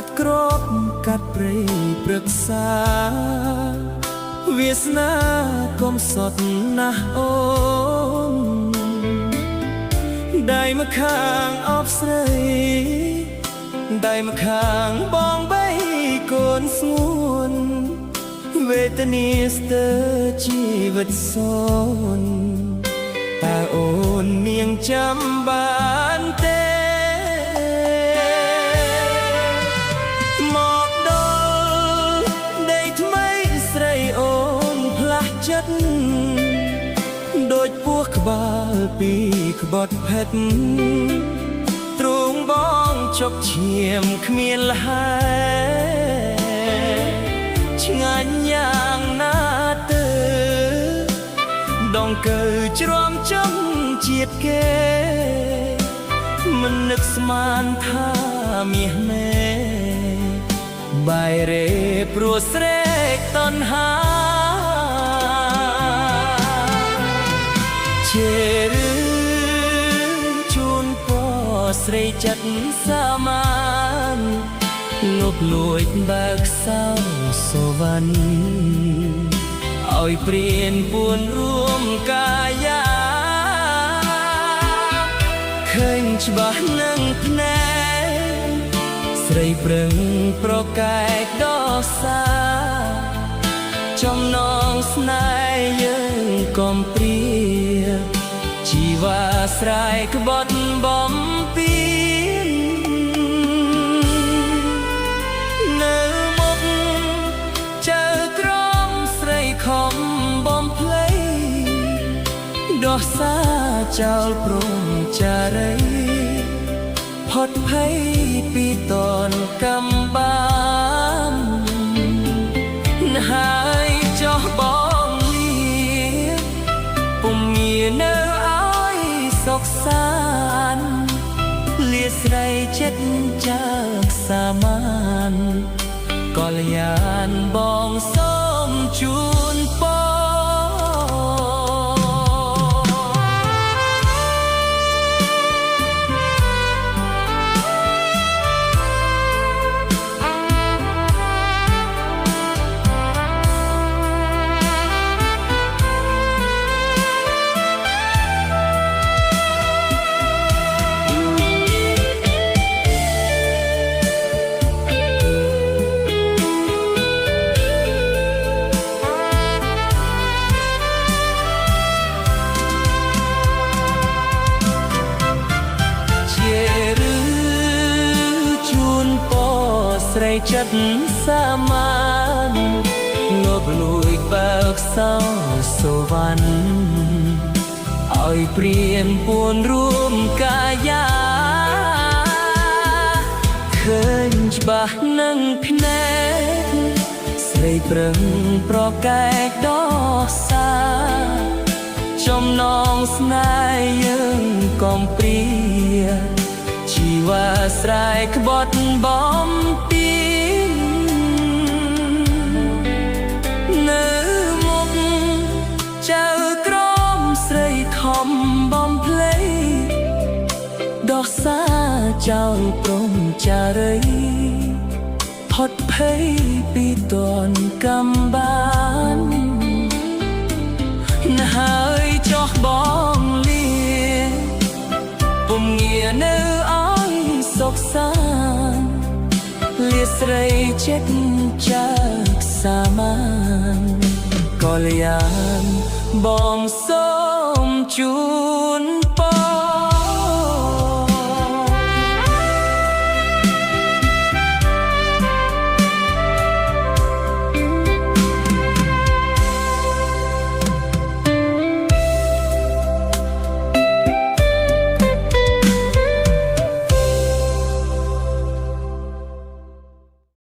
កាត់ក្របកាត់ព្រៃព្រឹក្សាវាសនាកុំសត់ណាស់អូនដៃម្ខាងអបស្រីដៃម្ខាងបងបីកូនស្ងួនវេទនាស្ទើរជីវិតសូនតើអូននាងចាំបានទេដូចពស់ក្បាលពីក្បត់ផេតទ្រង់បងជប់ឈាមគ្មានលហែឆ្ងាញ់យ៉ាងណាទៅដងកើជ្រាំចំជាតិគេមិននឹកស្មានថាមាសមេបាយរេព្រោះស្រែកតណ្ហាជាឬជួនពស្រីចិត្តសាមានលុបលួចបើកសៅសុវណ្ណឲ្យព្រានពួនរួមកាយាឃើញច្បាស់នឹងភ្នែកស្រីប្រឹងប្រកែកដោះសាចំណងស្នេហ៍យើងកំព្រាជីវ៉ាស្រ័យក្បត់បំពេញនៅមុខចៅក្រមស្រីខំបំភ្លៃដោះសាចោលព្រំចារីផុតភ័យពីតនកំបានហើយចោះបងលាពុំងារនៅឲ្យសុខសាន្តលាស្រីចិត្តចាសាមានកល្យានបងសូមជូនពរស្រីចិត្តសាមានងប់លួចបើកសៅសុវណ្ណឲ្យព្រានពួនរួមកាយាឃើញច្បាស់នឹងភ្នែកស្រីប្រឹងប្រកែកដោះសាចំណងស្នេហ៍យើងកំព្រាជីវ៉ាស្រ័យក្បត់បំពេញនៅមុខចៅក្រមស្រីខំបំភ្លៃដោះសាចោលព្រំចារីផុតភ័យពីតនកំបានហើយចោះបងលាពុំងារនៅឲ្យសុខសាន្តលាស្រីចិត្តចាសាមានកល្យានបងសូមជូន